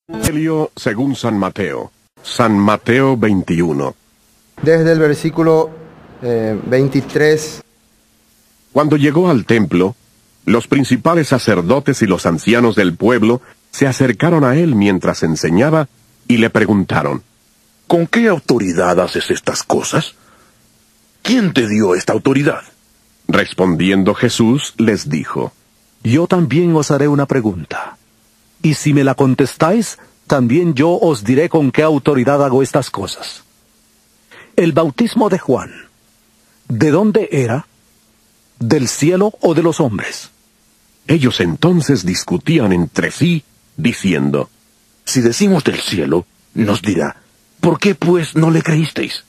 Evangelio según San Mateo. San Mateo 21. Desde el versículo 23. Cuando llegó al templo, los principales sacerdotes y los ancianos del pueblo se acercaron a él mientras enseñaba y le preguntaron: ¿Con qué autoridad haces estas cosas? ¿Quién te dio esta autoridad? Respondiendo Jesús les dijo: Yo también os haré una pregunta, y si me la contestáis, también yo os diré con qué autoridad hago estas cosas. El bautismo de Juan, ¿de dónde era? ¿Del cielo o de los hombres? Ellos entonces discutían entre sí, diciendo: Si decimos del cielo, nos dirá: ¿por qué pues no le creísteis?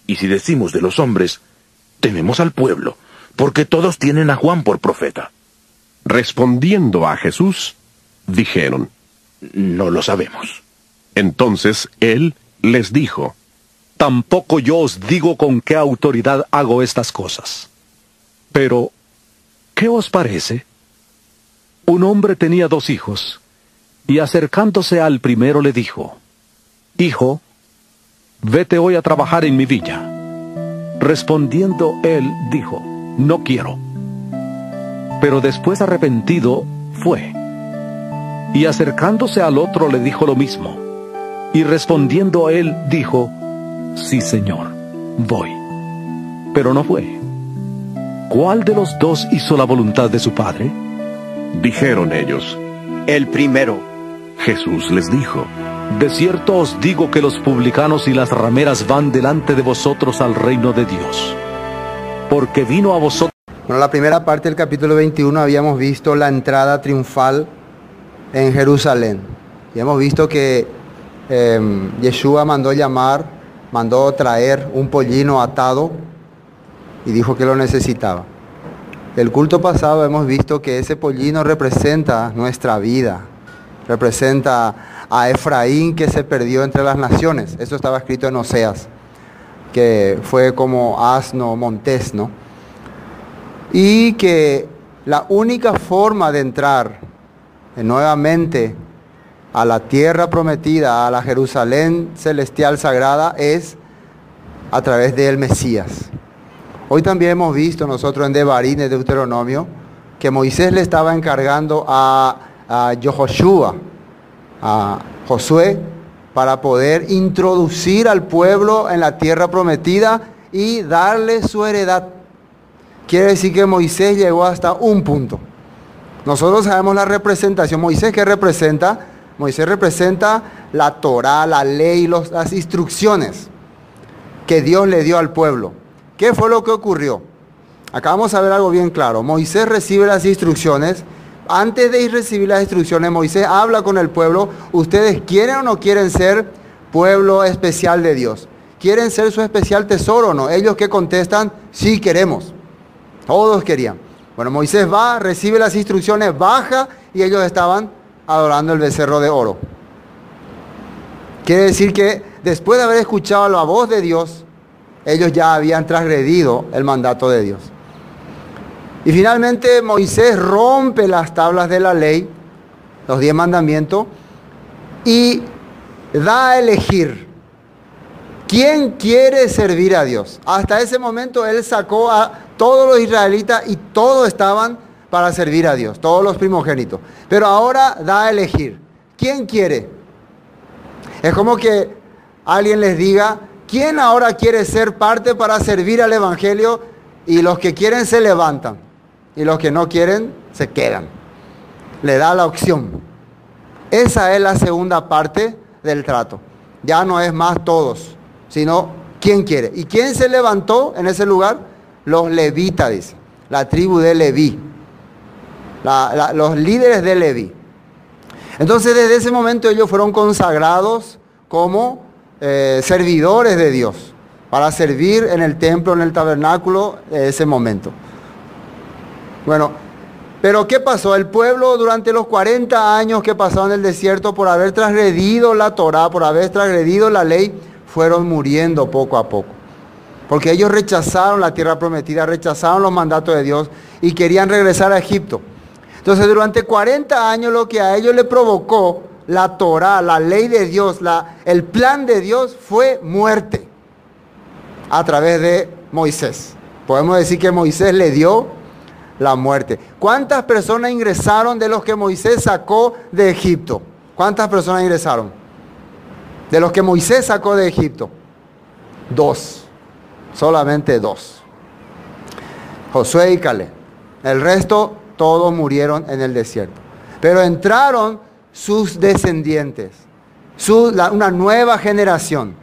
Y si decimos de los hombres, tememos al pueblo, porque todos tienen a Juan por profeta. Respondiendo a Jesús, dijeron: No lo sabemos. Entonces él les dijo: Tampoco yo os digo con qué autoridad hago estas cosas. Pero, ¿qué os parece? Un hombre tenía 2 hijos, y acercándose al primero le dijo: Hijo, vete hoy a trabajar en mi viña. Respondiendo él, dijo: No quiero. Pero después arrepentido, fue. Y acercándose al otro le dijo lo mismo. Y respondiendo él, dijo: Sí, Señor, voy. Pero no fue. ¿Cuál de los 2 hizo la voluntad de su padre? Dijeron ellos: El primero. Jesús les dijo: De cierto os digo que los publicanos y las rameras van delante de vosotros al reino de Dios. Porque vino a vosotros... Bueno, la primera parte del capítulo 21 habíamos visto la entrada triunfal en Jerusalén. Y hemos visto que Yeshua mandó traer un pollino atado y dijo que lo necesitaba. El culto pasado hemos visto que ese pollino representa nuestra vida, representa a Efraín que se perdió entre las naciones. Eso estaba escrito en Oseas, que fue como asno montés, ¿no? Y que la única forma de entrar nuevamente a la tierra prometida, a la Jerusalén celestial sagrada, es a través del Mesías. Hoy también hemos visto nosotros en Devarim, de Deuteronomio, que Moisés le estaba encargando a Yehoshua, a Josué, para poder introducir al pueblo en la tierra prometida y darle su heredad. Quiere decir que Moisés llegó hasta un punto. Nosotros sabemos la representación. ¿Moisés qué representa? Moisés representa la Torá, la ley, las instrucciones que Dios le dio al pueblo. ¿Qué fue lo que ocurrió? Acá vamos a ver algo bien claro. Moisés recibe las instrucciones. Antes de recibir las instrucciones, Moisés habla con el pueblo. ¿Ustedes quieren o no quieren ser pueblo especial de Dios? ¿Quieren ser su especial tesoro o no? Ellos que contestan: sí, queremos. Todos querían. Bueno, Moisés va, recibe las instrucciones, baja, y ellos estaban adorando el becerro de oro. Quiere decir que después de haber escuchado la voz de Dios, ellos ya habían transgredido el mandato de Dios. Y finalmente Moisés rompe las tablas de la ley, los 10 mandamientos, y da a elegir quién quiere servir a Dios. Hasta ese momento él sacó a todos los israelitas y todos estaban para servir a Dios, todos los primogénitos. Pero ahora da a elegir quién quiere. Es como que alguien les diga: ¿quién ahora quiere ser parte para servir al Evangelio? Y los que quieren se levantan, y los que no quieren se quedan. Le da la opción. Esa es la segunda parte del trato. Ya no es más todos, sino quién quiere. ¿Y quién se levantó en ese lugar? Los levitas, dice. La tribu de Leví. Los líderes de Leví. Entonces desde ese momento ellos fueron consagrados como servidores de Dios, para servir en el templo, en el tabernáculo de ese momento. Bueno, pero ¿qué pasó? El pueblo durante los 40 años que pasaron en el desierto, por haber transgredido la Torá, por haber transgredido la ley, fueron muriendo poco a poco. Porque ellos rechazaron la tierra prometida, rechazaron los mandatos de Dios y querían regresar a Egipto. Entonces durante 40 años lo que a ellos les provocó la Torá, la ley de Dios, el plan de Dios fue muerte a través de Moisés. Podemos decir que Moisés le dio la muerte. ¿Cuántas personas ingresaron de los que Moisés sacó de Egipto? ¿Cuántas personas ingresaron? De los que Moisés sacó de Egipto. 2. Solamente 2. Josué y Caleb. El resto, todos murieron en el desierto. Pero entraron sus descendientes, una nueva generación.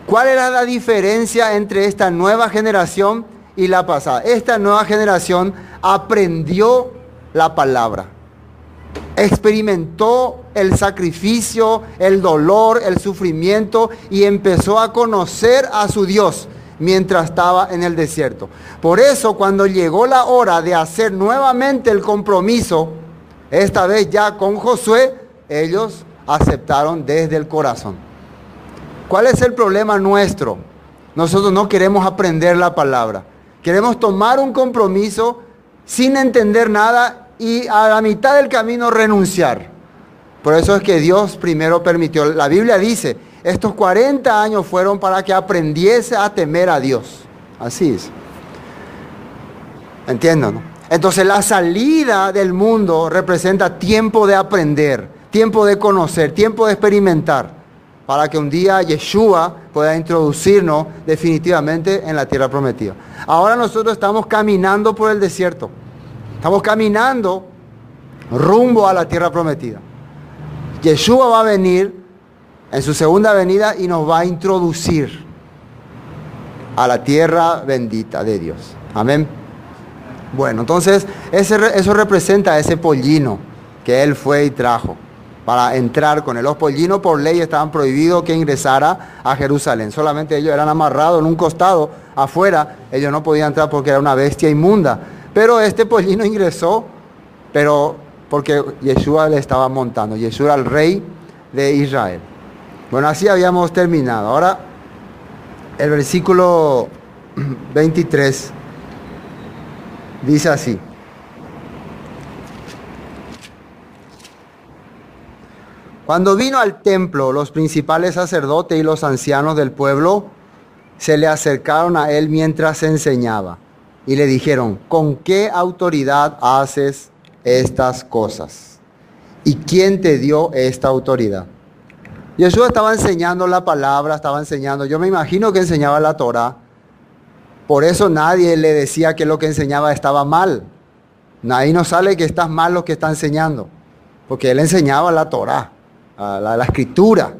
¿Cuál era la diferencia entre esta nueva generación y la pasada? Esta nueva generación aprendió la palabra, experimentó el sacrificio, el dolor, el sufrimiento y empezó a conocer a su Dios mientras estaba en el desierto. Por eso, cuando llegó la hora de hacer nuevamente el compromiso, esta vez ya con Josué, ellos aceptaron desde el corazón. ¿Cuál es el problema nuestro? Nosotros no queremos aprender la palabra. Queremos tomar un compromiso sin entender nada y a la mitad del camino renunciar. Por eso es que Dios primero permitió. La Biblia dice, estos 40 años fueron para que aprendiese a temer a Dios. Así es. ¿Entienden, no? Entonces la salida del mundo representa tiempo de aprender, tiempo de conocer, tiempo de experimentar, para que un día Yeshua pueda introducirnos definitivamente en la tierra prometida. Ahora nosotros estamos caminando por el desierto, estamos caminando rumbo a la tierra prometida. Yeshua va a venir en su segunda venida y nos va a introducir a la tierra bendita de Dios. Amén. Bueno, entonces eso representa ese pollino que él fue y trajo para entrar con él. Los pollinos por ley estaban prohibidos que ingresara a Jerusalén. Solamente ellos eran amarrados en un costado afuera. Ellos no podían entrar porque era una bestia inmunda. Pero este pollino ingresó, pero porque Yeshua le estaba montando. Yeshua era el rey de Israel. Bueno, así habíamos terminado. Ahora, el versículo 23 dice así. Cuando vino al templo, los principales sacerdotes y los ancianos del pueblo se le acercaron a él mientras enseñaba y le dijeron, ¿con qué autoridad haces estas cosas? ¿Y quién te dio esta autoridad? Jesús estaba enseñando la palabra, estaba enseñando, yo me imagino que enseñaba la Torá. Por eso nadie le decía que lo que enseñaba estaba mal. Ahí no sale que está mal lo que está enseñando, porque él enseñaba la Torá, la escritura.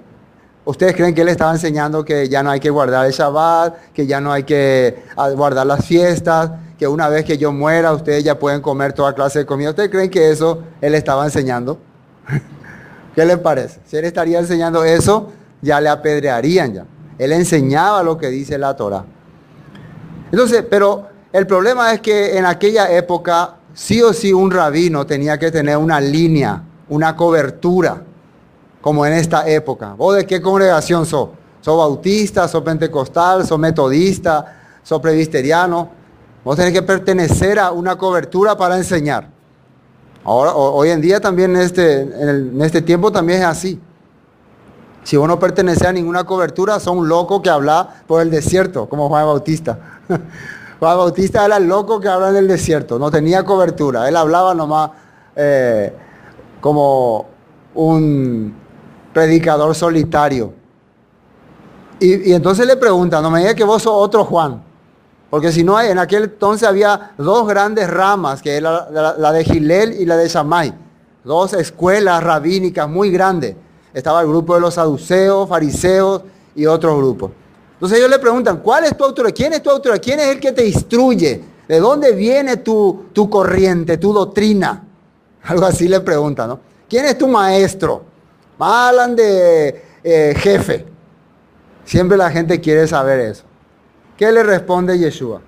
¿Ustedes creen que él estaba enseñando que ya no hay que guardar el Shabbat, que ya no hay que guardar las fiestas, que una vez que yo muera ustedes ya pueden comer toda clase de comida? ¿Ustedes creen que eso él estaba enseñando? ¿Qué les parece? Si él estaría enseñando eso, ya le apedrearían ya. Él enseñaba lo que dice la Torá. Entonces, pero el problema es que en aquella época, sí o sí un rabino tenía que tener una línea, una cobertura, como en esta época. ¿Vos de qué congregación sos? ¿Sos bautista, sos pentecostal, sos metodista, sos presbiteriano? Vos tenés que pertenecer a una cobertura para enseñar. Ahora, hoy en día también en este tiempo también es así. Si vos no perteneces a ninguna cobertura, sos un loco que habla por el desierto, como Juan Bautista. Juan Bautista era el loco que habla en el desierto, no tenía cobertura. Él hablaba nomás como un predicador solitario. Y entonces le preguntan, no me digas que vos sos otro Juan. Porque si no, en aquel entonces había dos grandes ramas, que era la de Gilel y la de Shammai. Dos escuelas rabínicas muy grandes. Estaba el grupo de los saduceos, fariseos y otros grupos. Entonces ellos le preguntan, ¿cuál es tu autoridad? ¿Quién es tu autoridad? ¿Quién es el que te instruye? ¿De dónde viene tu corriente, tu doctrina? Algo así le preguntan, ¿no? ¿Quién es tu maestro? Hablan de jefe. Siempre la gente quiere saber eso. ¿Qué le responde Yeshua?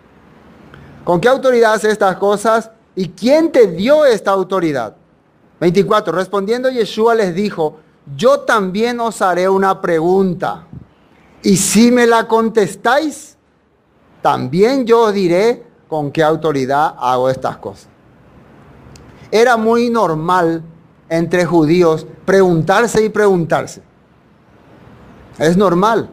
¿Con qué autoridad hace estas cosas? ¿Y quién te dio esta autoridad? 24. Respondiendo Yeshua les dijo, yo también os haré una pregunta. Y si me la contestáis, también yo os diré con qué autoridad hago estas cosas. Era muy normal entre judíos preguntarse y preguntarse. Es normal.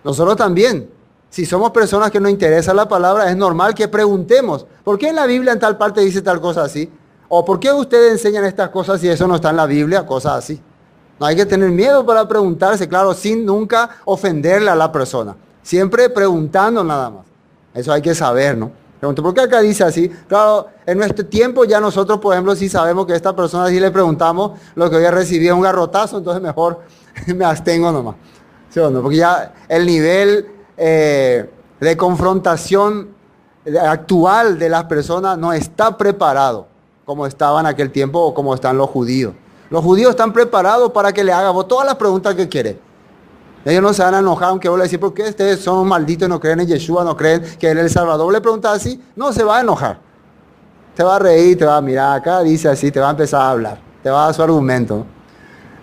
Nosotros también. Si somos personas que nos interesa la palabra, es normal que preguntemos. ¿Por qué en la Biblia en tal parte dice tal cosa así? ¿O por qué ustedes enseñan estas cosas si eso no está en la Biblia? Cosas así. No hay que tener miedo para preguntarse, claro, sin nunca ofenderle a la persona. Siempre preguntando nada más. Eso hay que saber, ¿no? Pregunto, ¿por qué acá dice así? Claro, en nuestro tiempo ya nosotros, por ejemplo, si sabemos que a esta persona, si le preguntamos, lo que voy a recibir es un garrotazo, entonces mejor me abstengo nomás. ¿Sí o no? Porque ya el nivel de confrontación actual de las personas no está preparado como estaba en aquel tiempo o como están los judíos. Los judíos están preparados para que le haga vos todas las preguntas que quiere. Ellos no se van a enojar aunque vos le decís, ¿por qué ustedes son malditos y no creen en Yeshua, no creen que Él es el Salvador? Le preguntas así, no se va a enojar. Te va a reír, te va a mirar, acá dice así, te va a empezar a hablar, te va a dar su argumento, ¿no?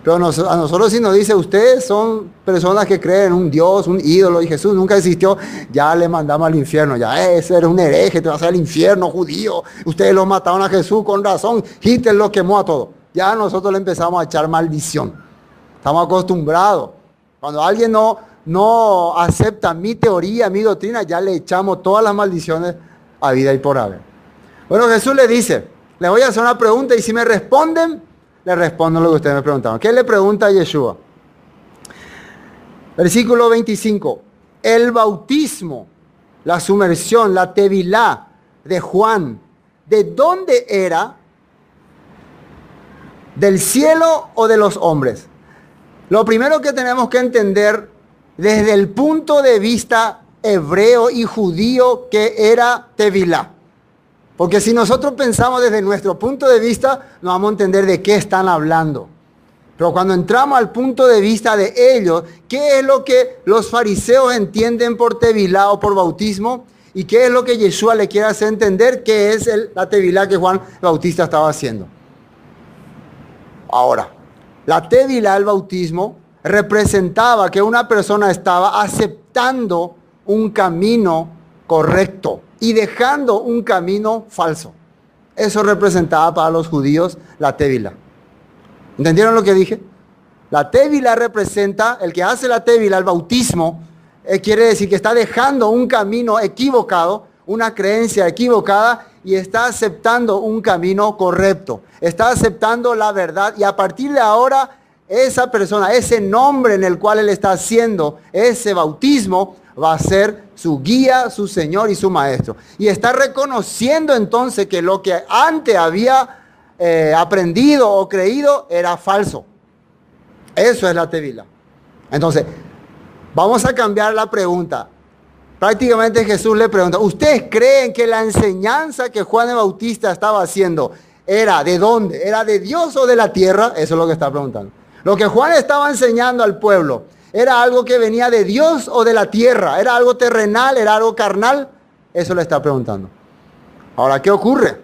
Pero a nosotros si nos dice, ustedes son personas que creen en un Dios, un ídolo, y Jesús nunca existió, ya le mandamos al infierno, ya ese eres un hereje, te vas al infierno, judío, ustedes lo mataron a Jesús con razón, Hitler lo quemó a todo. Ya nosotros le empezamos a echar maldición. Estamos acostumbrados. Cuando alguien no acepta mi teoría, mi doctrina, ya le echamos todas las maldiciones a vida y por haber. Bueno, Jesús le dice, le voy a hacer una pregunta y si me responden, le respondo lo que ustedes me preguntaron. ¿Qué le pregunta a Yeshua? Versículo 25. El bautismo, la sumersión, la tevilá de Juan, ¿de dónde era? ¿Del cielo o de los hombres? Lo primero que tenemos que entender desde el punto de vista hebreo y judío que era tevilá. Porque si nosotros pensamos desde nuestro punto de vista, no vamos a entender de qué están hablando. Pero cuando entramos al punto de vista de ellos, ¿qué es lo que los fariseos entienden por tevilá o por bautismo? ¿Y qué es lo que Yeshua le quiere hacer entender que es la tevilá que Juan Bautista estaba haciendo? Ahora, la tevilá, el bautismo, representaba que una persona estaba aceptando un camino correcto y dejando un camino falso. Eso representaba para los judíos la tevilá. ¿Entendieron lo que dije? La tevilá representa, el que hace la tevilá, el bautismo, quiere decir que está dejando un camino equivocado, una creencia equivocada y está aceptando un camino correcto. Está aceptando la verdad y a partir de ahora esa persona, ese nombre en el cual él está haciendo ese bautismo, va a ser su guía, su Señor y su Maestro. Y está reconociendo entonces que lo que antes había aprendido o creído era falso. Eso es la tevilá. Entonces, vamos a cambiar la pregunta. Prácticamente Jesús le pregunta, ¿ustedes creen que la enseñanza que Juan el Bautista estaba haciendo era de dónde? ¿Era de Dios o de la tierra? Eso es lo que está preguntando. Lo que Juan estaba enseñando al pueblo, ¿era algo que venía de Dios o de la tierra? ¿Era algo terrenal? ¿Era algo carnal? Eso le está preguntando. Ahora, ¿qué ocurre?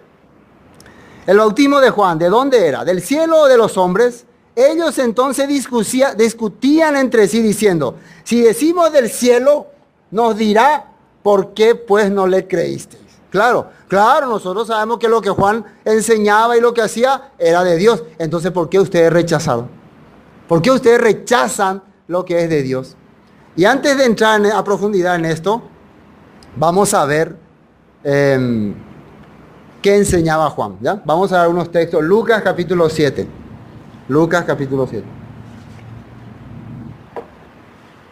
El bautismo de Juan, ¿de dónde era? ¿Del cielo o de los hombres? Ellos entonces discutían entre sí diciendo, si decimos del cielo, nos dirá, ¿por qué pues no le creísteis? Claro, nosotros sabemos que lo que Juan enseñaba y lo que hacía era de Dios. Entonces, ¿por qué ustedes rechazaron? ¿Por qué ustedes rechazan lo que es de Dios? Y antes de entrar a profundidad en esto, vamos a ver qué enseñaba Juan, ¿ya? Vamos a ver unos textos. Lucas capítulo 7. Lucas capítulo 7.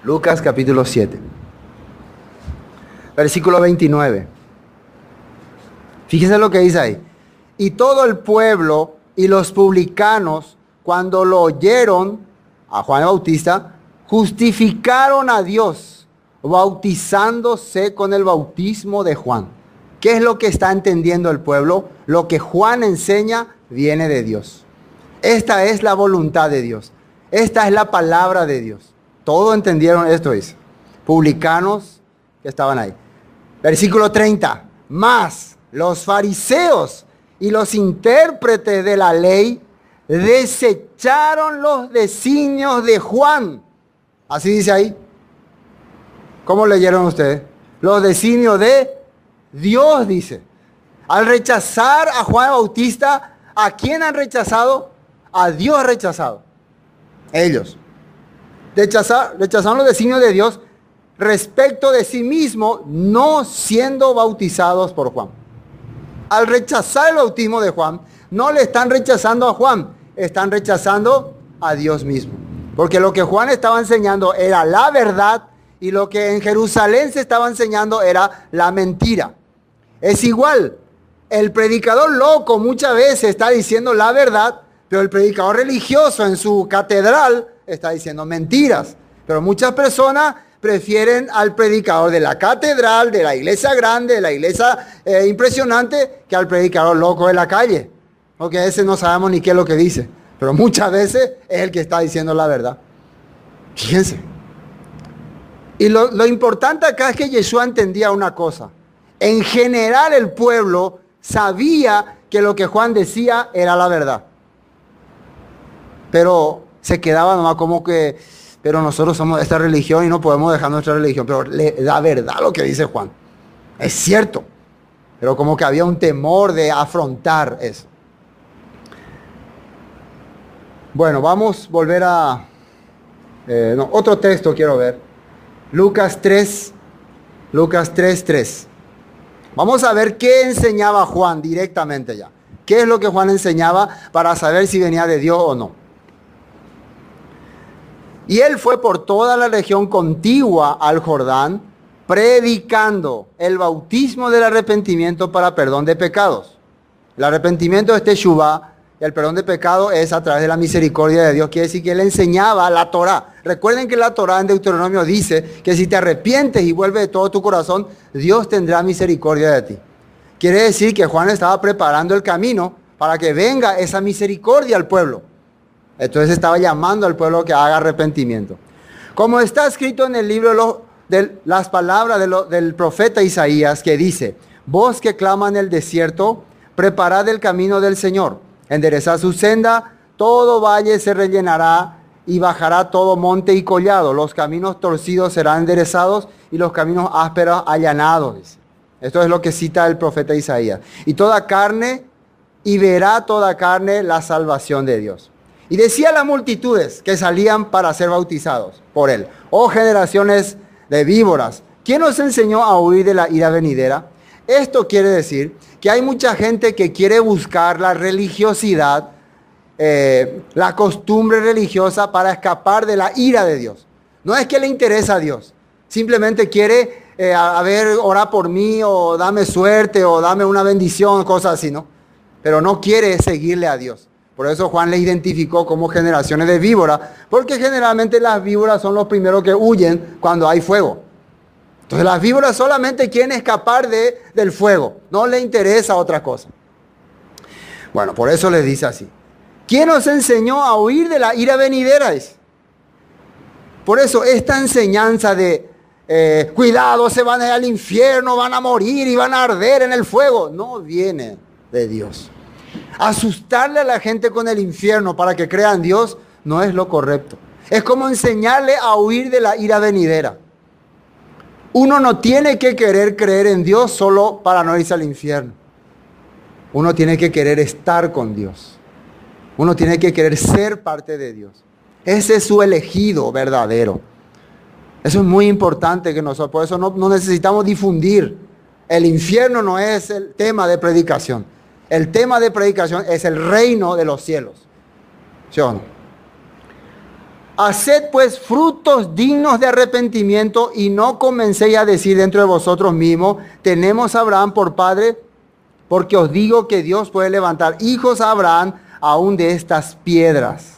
Lucas capítulo 7. Versículo 29. Fíjese lo que dice ahí. Y todo el pueblo y los publicanos, cuando lo oyeron a Juan el Bautista, justificaron a Dios, bautizándose con el bautismo de Juan. ¿Qué es lo que está entendiendo el pueblo? Lo que Juan enseña viene de Dios. Esta es la voluntad de Dios. Esta es la palabra de Dios. Todos entendieron esto, dice. Publicanos que estaban ahí. Versículo 30. Mas los fariseos y los intérpretes de la ley desecharon los designios de Juan. Así dice ahí. ¿Cómo leyeron ustedes? Los designios de Dios, dice. Al rechazar a Juan Bautista, ¿a quién han rechazado? A Dios ha rechazado. Ellos. Rechazaron los designios de Dios respecto de sí mismo, no siendo bautizados por Juan. Al rechazar el bautismo de Juan, no le están rechazando a Juan, están rechazando a Dios mismo. Porque lo que Juan estaba enseñando era la verdad y lo que en Jerusalén se estaba enseñando era la mentira. Es igual, el predicador loco muchas veces está diciendo la verdad, pero el predicador religioso en su catedral está diciendo mentiras. Pero muchas personas prefieren al predicador de la catedral, de la iglesia grande, de la iglesia impresionante, que al predicador loco de la calle. Porque ese no sabemos ni qué es lo que dice. Pero muchas veces es el que está diciendo la verdad. Fíjense. Y lo importante acá es que Yeshua entendía una cosa. En general el pueblo sabía que lo que Juan decía era la verdad. Pero se quedaba nomás como que, pero nosotros somos de esta religión y no podemos dejar nuestra religión. Pero la verdad lo que dice Juan. Es cierto. Pero como que había un temor de afrontar eso. Bueno, vamos a volver a... otro texto quiero ver. Lucas 3, 3. Vamos a ver qué enseñaba Juan directamente ya. ¿Qué es lo que Juan enseñaba para saber si venía de Dios o no? Y él fue por toda la región contigua al Jordán, predicando el bautismo del arrepentimiento para perdón de pecados. El arrepentimiento es Teshuvah, y el perdón de pecado es a través de la misericordia de Dios. Quiere decir que él enseñaba la Torá. Recuerden que la Torá en Deuteronomio dice que si te arrepientes y vuelves de todo tu corazón, Dios tendrá misericordia de ti. Quiere decir que Juan estaba preparando el camino para que venga esa misericordia al pueblo. Entonces estaba llamando al pueblo que haga arrepentimiento. Como está escrito en el libro de las palabras del profeta Isaías, que dice: voz que clama en el desierto, preparad el camino del Señor. Enderezad su senda, todo valle se rellenará y bajará todo monte y collado. Los caminos torcidos serán enderezados y los caminos ásperos allanados. Esto es lo que cita el profeta Isaías. Y verá toda carne la salvación de Dios. Y decía a las multitudes que salían para ser bautizados por él: oh generaciones de víboras, ¿quién os enseñó a huir de la ira venidera? Esto quiere decir que hay mucha gente que quiere buscar la religiosidad, la costumbre religiosa para escapar de la ira de Dios. No es que le interesa a Dios, simplemente quiere, orar por mí, o dame suerte, o dame una bendición, cosas así, ¿no? Pero no quiere seguirle a Dios. Por eso Juan le identificó como generaciones de víboras, porque generalmente las víboras son los primeros que huyen cuando hay fuego. Entonces las víboras solamente quieren escapar del fuego, no le interesa otra cosa. Bueno, por eso les dice así: ¿quién os enseñó a huir de la ira venidera? Por eso esta enseñanza de cuidado, se van a ir al infierno, van a morir y van a arder en el fuego, no viene de Dios. Asustarle a la gente con el infierno para que crean en Dios no es lo correcto. Es como enseñarle a huir de la ira venidera. Uno no tiene que querer creer en Dios solo para no irse al infierno. Uno tiene que querer estar con Dios. Uno tiene que querer ser parte de Dios. Ese es su elegido verdadero. Eso es muy importante que nosotros, por eso no necesitamos difundir. El infierno no es el tema de predicación. El tema de predicación es el reino de los cielos. ¿Sí o no? Haced pues frutos dignos de arrepentimiento y no comencéis a decir dentro de vosotros mismos: tenemos a Abraham por padre, porque os digo que Dios puede levantar hijos a Abraham aún de estas piedras.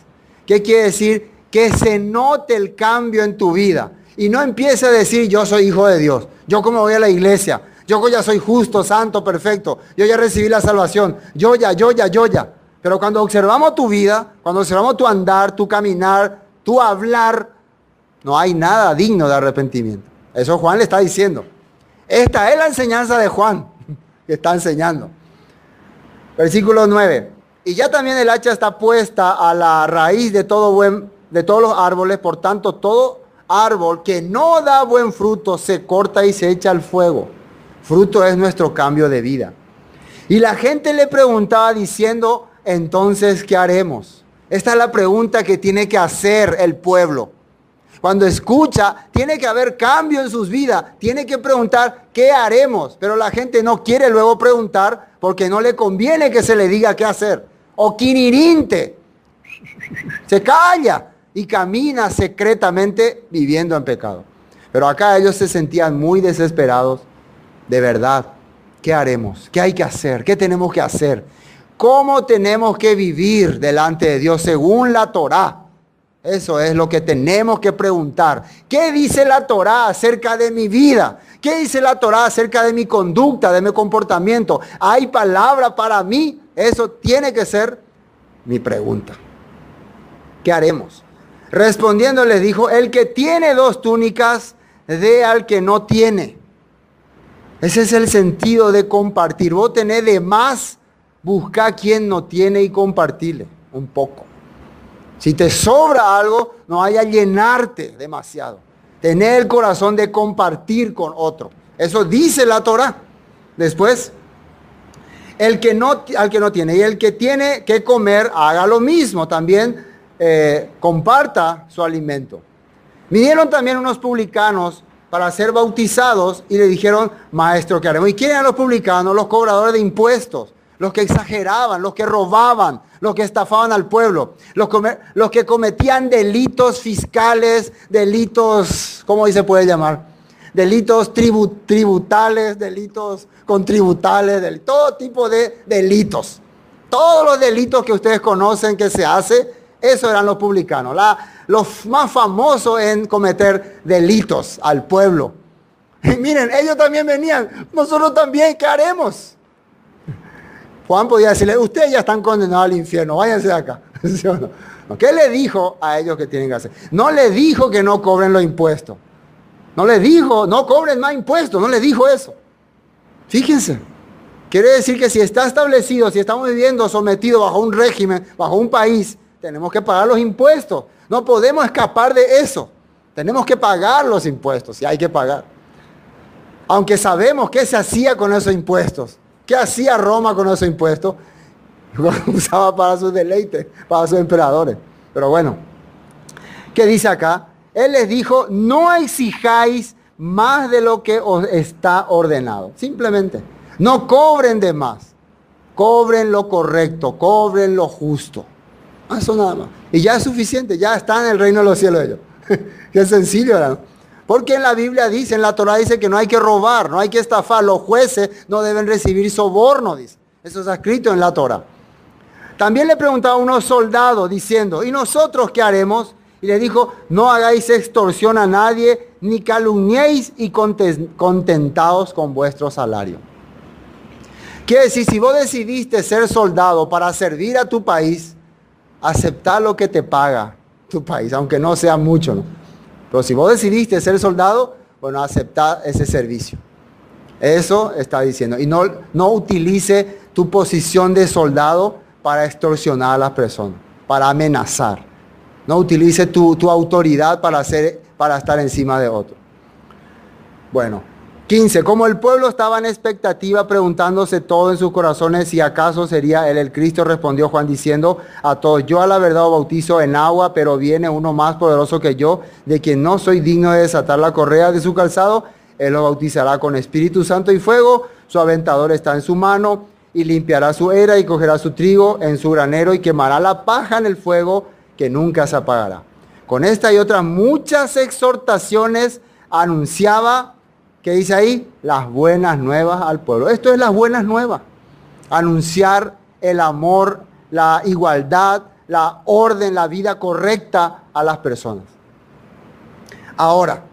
¿Qué quiere decir? Que se note el cambio en tu vida y no empiece a decir: yo soy hijo de Dios, yo como voy a la iglesia, yo ya soy justo, santo, perfecto, yo ya recibí la salvación, yo ya. Pero cuando observamos tu vida, cuando observamos tu andar, tu caminar, tu hablar, no hay nada digno de arrepentimiento. Eso Juan le está diciendo. Esta es la enseñanza de Juan que está enseñando. Versículo 9. Y ya también el hacha está puesta a la raíz de todos los árboles. Por tanto, todo árbol que no da buen fruto se corta y se echa al fuego. Fruto es nuestro cambio de vida. Y la gente le preguntaba diciendo: entonces, ¿qué haremos? Esta es la pregunta que tiene que hacer el pueblo. Cuando escucha, tiene que haber cambio en sus vidas. Tiene que preguntar, ¿qué haremos? Pero la gente no quiere luego preguntar porque no le conviene que se le diga qué hacer. O quinirinte. Se calla y camina secretamente viviendo en pecado. Pero acá ellos se sentían muy desesperados. De verdad, ¿qué haremos? ¿Qué hay que hacer? ¿Qué tenemos que hacer? ¿Cómo tenemos que vivir delante de Dios según la Torá? Eso es lo que tenemos que preguntar. ¿Qué dice la Torá acerca de mi vida? ¿Qué dice la Torá acerca de mi conducta, de mi comportamiento? ¿Hay palabra para mí? Eso tiene que ser mi pregunta. ¿Qué haremos? Respondiendo les dijo, el que tiene 2 túnicas, dé al que no tiene. Ese es el sentido de compartir. Vos tenés de más, busca a quien no tiene y compartirle un poco. Si te sobra algo, no vaya a llenarte demasiado. Tener el corazón de compartir con otro. Eso dice la Torá. Después, al que no tiene. Y el que tiene que comer, haga lo mismo. También comparta su alimento. Vinieron también unos publicanos para ser bautizados y le dijeron, maestro, ¿qué haremos? ¿Y quién eran los publicanos? Los cobradores de impuestos. Los que exageraban, los que robaban, los que estafaban al pueblo, los que cometían delitos fiscales, delitos, ¿cómo se puede llamar? Delitos tributales, delitos contributales, todo tipo de delitos. Todos los delitos que ustedes conocen que se hace, esos eran los publicanos, los más famosos en cometer delitos al pueblo. Y miren, ellos también venían, nosotros también, ¿qué haremos? Juan podía decirle, ustedes ya están condenados al infierno, váyanse de acá. ¿Sí o no? ¿Qué le dijo a ellos que tienen que hacer? No le dijo que no cobren los impuestos. No le dijo, no cobren más impuestos, no le dijo eso. Fíjense, quiere decir que si está establecido, si estamos viviendo sometidos bajo un régimen, bajo un país, tenemos que pagar los impuestos. No podemos escapar de eso. Tenemos que pagar los impuestos, si hay que pagar. Aunque sabemos qué se hacía con esos impuestos. ¿Qué hacía Roma con esos impuestos? Usaba para sus deleites, para sus emperadores. Pero bueno, ¿qué dice acá? Él les dijo, no exijáis más de lo que os está ordenado. Simplemente, no cobren de más. Cobren lo correcto, cobren lo justo. Eso nada más. Y ya es suficiente, ya están en el reino de los cielos ellos. Qué sencillo, ¿verdad? Porque en la Biblia dice, en la Torá dice que no hay que robar, no hay que estafar. Los jueces no deben recibir soborno, dice. Eso está escrito en la Torá. También le preguntaba a unos soldados diciendo, ¿y nosotros qué haremos? Y le dijo, no hagáis extorsión a nadie, ni calumniéis y contentaos con vuestro salario. Quiere decir, si vos decidiste ser soldado para servir a tu país, aceptar lo que te paga tu país, aunque no sea mucho, ¿no? Pero si vos decidiste ser soldado, bueno, aceptar ese servicio. Eso está diciendo. Y no utilice tu posición de soldado para extorsionar a las personas, para amenazar. No utilice tu autoridad para estar encima de otro. Bueno, 15. Como el pueblo estaba en expectativa, preguntándose todo en sus corazones si acaso sería él el Cristo, respondió Juan diciendo a todos, yo a la verdad os bautizo en agua, pero viene uno más poderoso que yo, de quien no soy digno de desatar la correa de su calzado. Él lo bautizará con Espíritu Santo y fuego, su aventador está en su mano, y limpiará su era y cogerá su trigo en su granero y quemará la paja en el fuego que nunca se apagará. Con esta y otras muchas exhortaciones anunciaba, ¿qué dice ahí? Las buenas nuevas al pueblo. Esto es las buenas nuevas. Anunciar el amor, la igualdad, la orden, la vida correcta a las personas. Ahora,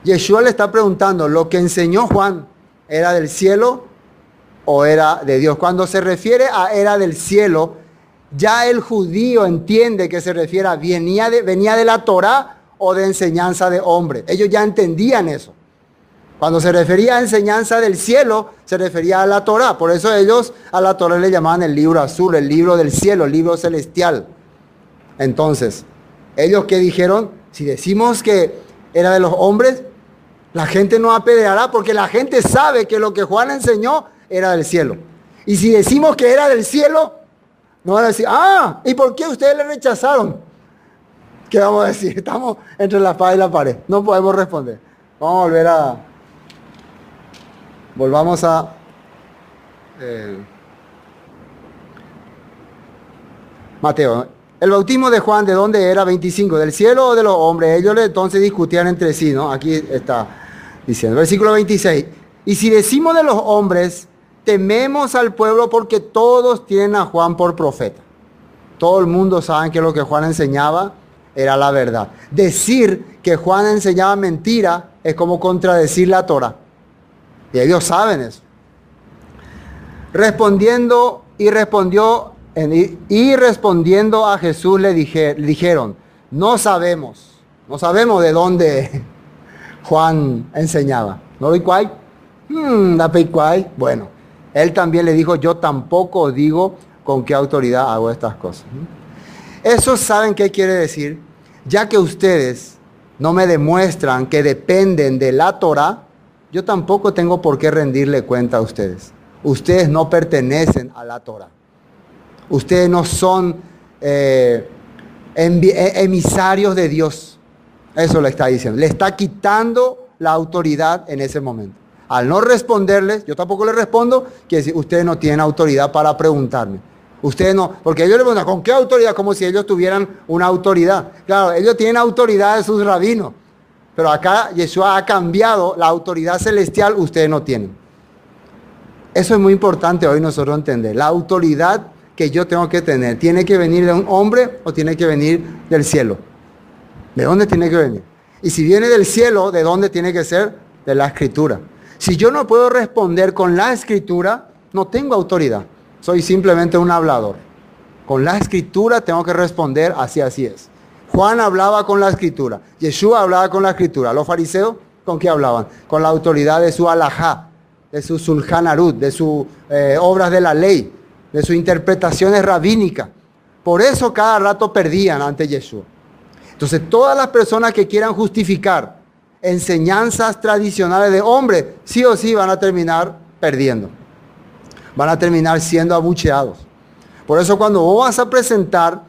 Yeshua le está preguntando, ¿lo que enseñó Juan era del cielo o era de Dios? Cuando se refiere a era del cielo, ya el judío entiende que se refiere a venía de la Torá o de enseñanza de hombre. Ellos ya entendían eso. Cuando se refería a enseñanza del cielo, se refería a la Torá. Por eso ellos a la Torá le llamaban el libro azul, el libro del cielo, el libro celestial. Entonces, ellos que dijeron, si decimos que era de los hombres, la gente no apedreará porque la gente sabe que lo que Juan enseñó era del cielo. Y si decimos que era del cielo, No van a decir, ¿y por qué ustedes le rechazaron? ¿Qué vamos a decir? Estamos entre la espada y la pared. No podemos responder. Vamos a volver a... Volvamos a... Mateo. El bautismo de Juan, ¿de dónde era? 25. ¿Del cielo o de los hombres? Ellos entonces discutían entre sí, ¿no? Aquí está diciendo. Versículo 26. Y si decimos de los hombres, tememos al pueblo porque todos tienen a Juan por profeta. Todo el mundo sabe que lo que Juan enseñaba era la verdad. Decir que Juan enseñaba mentira es como contradecir la Torah. Y ellos saben eso. Respondiendo a Jesús le dijeron, no sabemos de dónde Juan enseñaba. ¿No lo cual? Bueno, él también le dijo, yo tampoco digo con qué autoridad hago estas cosas. Eso saben qué quiere decir, ya que ustedes no me demuestran que dependen de la Torah, yo tampoco tengo por qué rendirle cuenta a ustedes. Ustedes no pertenecen a la Torah. Ustedes no son emisarios de Dios. Eso le está diciendo. Le está quitando la autoridad en ese momento. Al no responderles, yo tampoco les respondo, que ustedes no tienen autoridad para preguntarme. Ustedes no, porque ellos le preguntan, ¿con qué autoridad? Como si ellos tuvieran una autoridad. Claro, ellos tienen autoridad de sus rabinos. Pero acá Yeshua ha cambiado la autoridad celestial, ustedes no tienen. Eso es muy importante hoy nosotros entender. La autoridad que yo tengo que tener, ¿tiene que venir de un hombre o tiene que venir del cielo? ¿De dónde tiene que venir? Y si viene del cielo, ¿de dónde tiene que ser? De la Escritura. Si yo no puedo responder con la Escritura, no tengo autoridad. Soy simplemente un hablador. Con la Escritura tengo que responder, así es. Juan hablaba con la Escritura. Yeshua hablaba con la Escritura. Los fariseos, ¿con qué hablaban? Con la autoridad de su alajá, de su Shulchan Aruch, de sus obras de la ley, de sus interpretaciones rabínicas. Por eso cada rato perdían ante Yeshua. Entonces todas las personas que quieran justificar enseñanzas tradicionales de hombres, sí o sí van a terminar perdiendo. Van a terminar siendo abucheados. Por eso cuando vos vas a presentar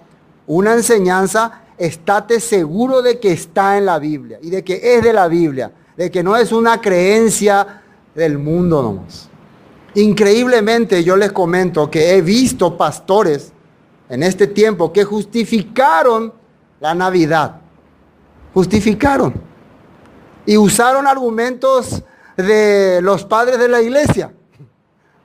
una enseñanza, estate seguro de que está en la Biblia y de que es de la Biblia, de que no es una creencia del mundo nomás. Increíblemente yo les comento que he visto pastores en este tiempo que justificaron la Navidad. Justificaron. Y usaron argumentos de los padres de la iglesia.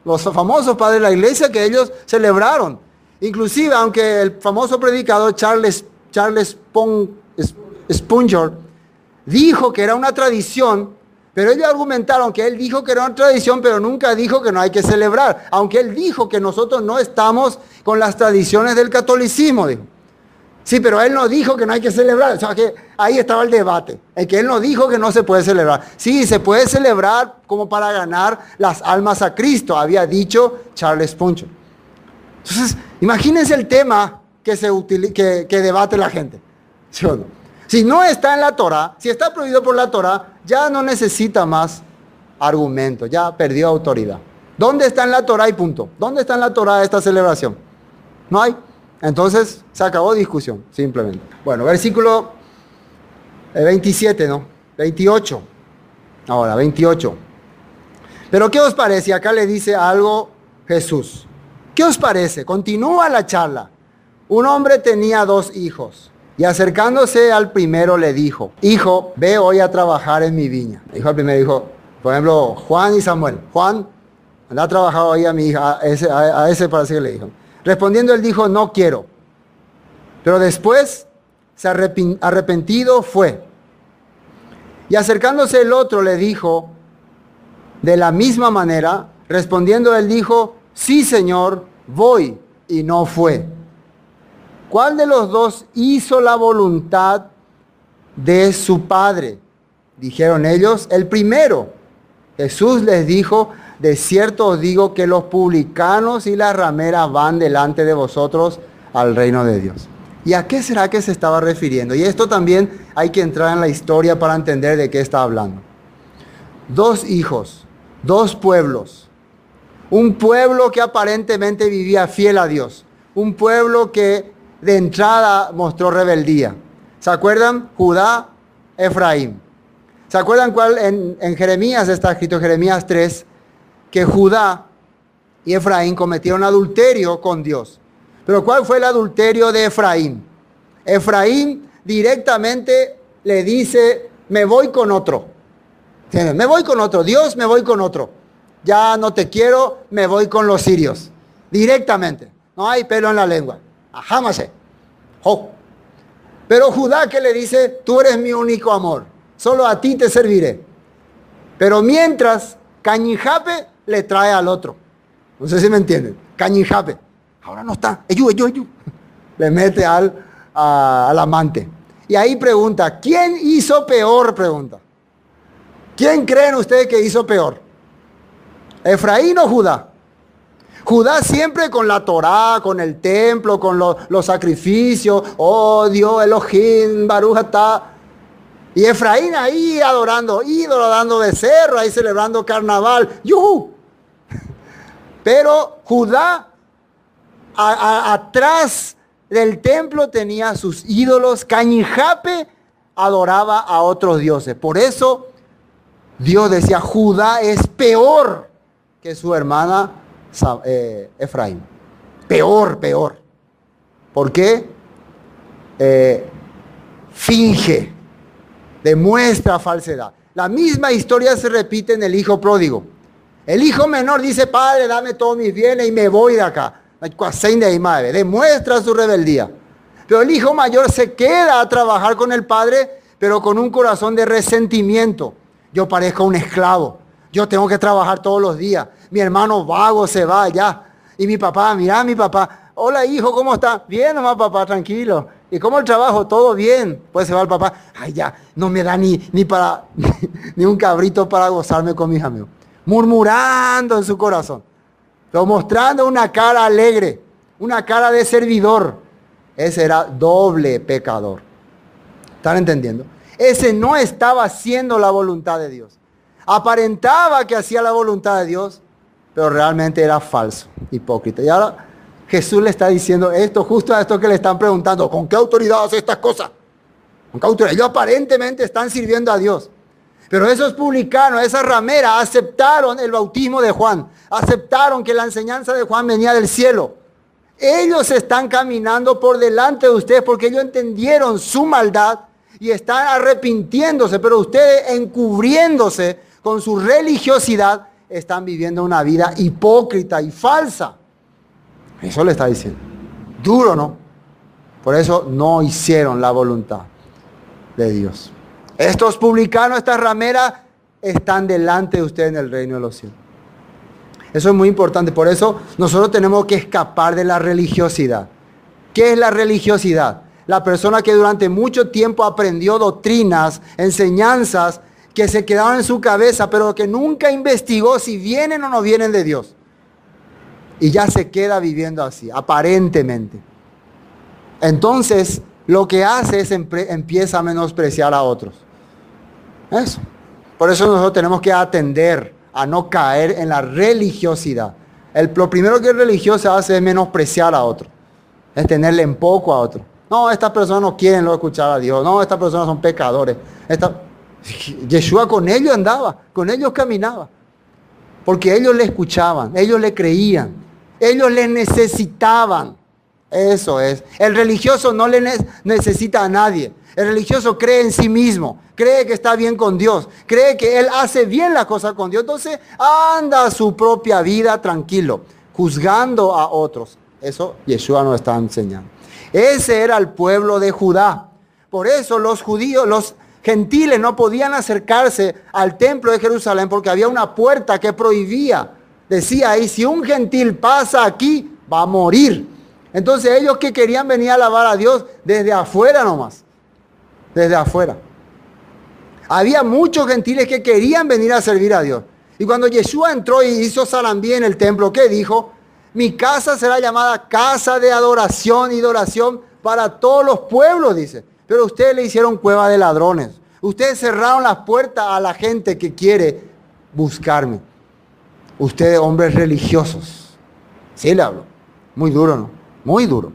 Los famosos padres de la iglesia que ellos celebraron. Inclusive, aunque el famoso predicador Charles Spurgeon dijo que era una tradición, pero ellos argumentaron que él dijo que era una tradición, pero nunca dijo que no hay que celebrar. Aunque él dijo que nosotros no estamos con las tradiciones del catolicismo, dijo. Sí, pero él no dijo que no hay que celebrar. O sea, que ahí estaba el debate. En que él no dijo que no se puede celebrar. Sí, se puede celebrar como para ganar las almas a Cristo, había dicho Charles Spurgeon. Entonces, imagínense el tema que debate la gente. ¿Sí o no? Si no está en la Torah, si está prohibido por la Torah, ya no necesita más argumentos, ya perdió autoridad. ¿Dónde está en la Torah y punto? ¿Dónde está en la Torah esta celebración? No hay. Entonces se acabó discusión, simplemente. Bueno, versículo 27, ¿no? 28. Ahora, 28. Pero ¿qué os parece? Acá le dice algo Jesús. ¿Qué os parece? Continúa la charla. Un hombre tenía 2 hijos. Y acercándose al primero le dijo, hijo, ve hoy a trabajar en mi viña. Dijo al primero, dijo, por ejemplo, Juan y Samuel. Juan, anda a trabajar hoy a mi hija, a ese parece que le dijo. Respondiendo él dijo, no quiero. Pero después, arrepentido fue. Y acercándose el otro le dijo, de la misma manera, respondiendo él dijo, sí señor, voy, y no fue. ¿Cuál de los dos hizo la voluntad de su padre? Dijeron ellos, el primero. Jesús les dijo, de cierto os digo que los publicanos y las rameras van delante de vosotros al reino de Dios. ¿Y a qué será que se estaba refiriendo? Y esto también hay que entrar en la historia para entender de qué está hablando. 2 hijos, 2 pueblos. Un pueblo que aparentemente vivía fiel a Dios. un pueblo que de entrada mostró rebeldía. ¿Se acuerdan? Judá, Efraín. ¿Se acuerdan cuál? En Jeremías está escrito, Jeremías 3, que Judá y Efraín cometieron adulterio con Dios. Pero ¿cuál fue el adulterio de Efraín? Efraín directamente le dice, me voy con otro. ¿Entienden? Me voy con otro. Dios, me voy con otro. Ya no te quiero, me voy con los sirios. Directamente. No hay pelo en la lengua. Ajámase. Oh. Pero Judá, que le dice, tú eres mi único amor. Solo a ti te serviré. Pero mientras, Cañijape le trae al otro. No sé si me entienden. Cañijape. Ahora no está. Eyú. Le mete al amante. Y ahí pregunta, ¿quién hizo peor? Pregunta. ¿Quién creen ustedes que hizo peor? ¿Efraín o Judá? Judá siempre con la Torá, con el templo, con los sacrificios. Oh Dios, Elohim, Baruch atá. Y Efraín ahí adorando ídolo, dando becerro, ahí celebrando carnaval. ¡Yuhu! Pero Judá, atrás del templo tenía sus ídolos. Cañijape adoraba a otros dioses. Por eso Dios decía, Judá es peor que su hermana Efraín. Peor. ¿Por qué? Finge, demuestra falsedad. La misma historia se repite en el hijo pródigo. El hijo menor dice, padre, dame todos mis bienes y me voy de acá. Demuestra su rebeldía. Pero el hijo mayor se queda a trabajar con el padre, pero con un corazón de resentimiento. Yo parezco un esclavo. Yo tengo que trabajar todos los días. Mi hermano vago se va allá. Y mi papá, mirá mi papá. Hola hijo, ¿cómo está? Bien nomás papá, tranquilo. ¿Y cómo el trabajo? Todo bien. Pues se va el papá. Ay ya, no me da ni para ni un cabrito para gozarme con mis amigos. Murmurando en su corazón. Pero mostrando una cara alegre. Una cara de servidor. Ese era doble pecador. ¿Están entendiendo? Ese no estaba haciendo la voluntad de Dios. Aparentaba que hacía la voluntad de Dios, pero realmente era falso, hipócrita. Y ahora Jesús le está diciendo esto, justo a esto que le están preguntando, ¿con qué autoridad hace estas cosas? ¿Con qué autoridad? Ellos aparentemente están sirviendo a Dios. Pero esos publicanos, esas rameras, aceptaron el bautismo de Juan, aceptaron que la enseñanza de Juan venía del cielo. Ellos están caminando por delante de ustedes porque ellos entendieron su maldad y están arrepintiéndose, pero ustedes encubriéndose con su religiosidad, están viviendo una vida hipócrita y falsa. Eso le está diciendo. Duro, ¿no? Por eso no hicieron la voluntad de Dios. Estos publicanos, estas rameras, están delante de ustedes en el reino de los cielos. Eso es muy importante. Por eso nosotros tenemos que escapar de la religiosidad. ¿Qué es la religiosidad? La persona que durante mucho tiempo aprendió doctrinas, enseñanzas que se quedaron en su cabeza, pero que nunca investigó si vienen o no vienen de Dios. Y ya se queda viviendo así, aparentemente. Entonces, lo que hace es empieza a menospreciar a otros. Eso. Por eso nosotros tenemos que atender a no caer en la religiosidad. Lo primero que el religioso hace es menospreciar a otro. Es tenerle en poco a otro. No, estas personas no quieren escuchar a Dios. No, estas personas son pecadores. Yeshua con ellos andaba, con ellos caminaba. Porque ellos le escuchaban, ellos le creían, ellos le necesitaban. Eso es. El religioso no le necesita a nadie. El religioso cree en sí mismo, cree que está bien con Dios, cree que él hace bien las cosas con Dios. Entonces anda su propia vida tranquilo, juzgando a otros. Eso Yeshua nos está enseñando. Ese era el pueblo de Judá. Por eso los judíos, los gentiles no podían acercarse al templo de Jerusalén porque había una puerta que prohibía. Decía ahí, si un gentil pasa aquí, va a morir. Entonces ellos que querían venir a alabar a Dios desde afuera nomás. Desde afuera. Había muchos gentiles que querían venir a servir a Dios. Y cuando Yeshua entró y hizo Sarambí en el templo, ¿qué dijo? Mi casa será llamada casa de adoración y adoración para todos los pueblos, dice. Pero ustedes le hicieron cueva de ladrones. Ustedes cerraron las puertas a la gente que quiere buscarme. Ustedes, hombres religiosos. Sí le hablo. Muy duro, ¿no? muy duro.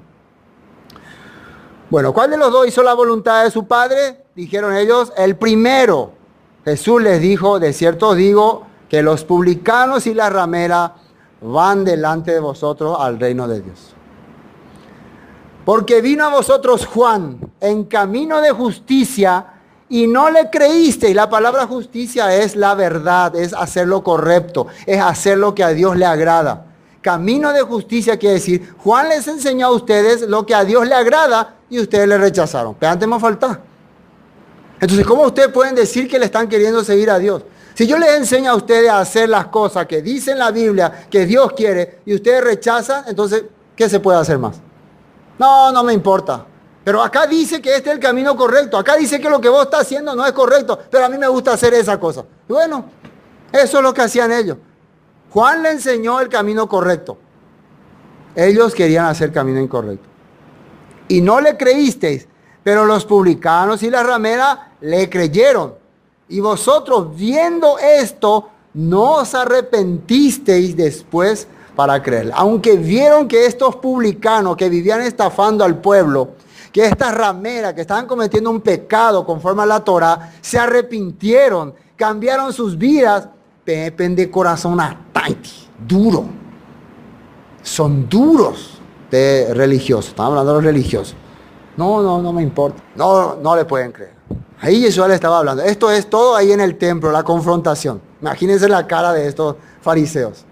Bueno, ¿cuál de los dos hizo la voluntad de su padre? Dijeron ellos, el primero. Jesús les dijo, de cierto os digo, que los publicanos y las rameras van delante de vosotros al reino de Dios. Porque vino a vosotros Juan en camino de justicia y no le creísteis. La palabra justicia es la verdad, es hacer lo correcto, es hacer lo que a Dios le agrada. Camino de justicia quiere decir, Juan les enseñó a ustedes lo que a Dios le agrada y ustedes le rechazaron. Pero antes me falta. Entonces, ¿cómo ustedes pueden decir que le están queriendo seguir a Dios? Si yo les enseño a ustedes a hacer las cosas que dice en la Biblia, que Dios quiere, y ustedes rechazan, entonces, ¿qué se puede hacer más? No, no me importa. Pero acá dice que este es el camino correcto. Acá dice que lo que vos estás haciendo no es correcto, pero a mí me gusta hacer esa cosa. Y bueno, eso es lo que hacían ellos. Juan le enseñó el camino correcto. Ellos querían hacer camino incorrecto. Y no le creísteis, pero los publicanos y las rameras le creyeron. Y vosotros, viendo esto, no os arrepentisteis después para creer. Aunque vieron que estos publicanos que vivían estafando al pueblo, que estas rameras que estaban cometiendo un pecado conforme a la Torá, se arrepintieron, cambiaron sus vidas, pepen de corazón ataiti, duro. Son duros de religiosos. Estamos hablando de los religiosos. No me importa. No le pueden creer. Ahí Yeshua le estaba hablando. Esto es todo ahí en el templo, la confrontación. Imagínense la cara de estos fariseos.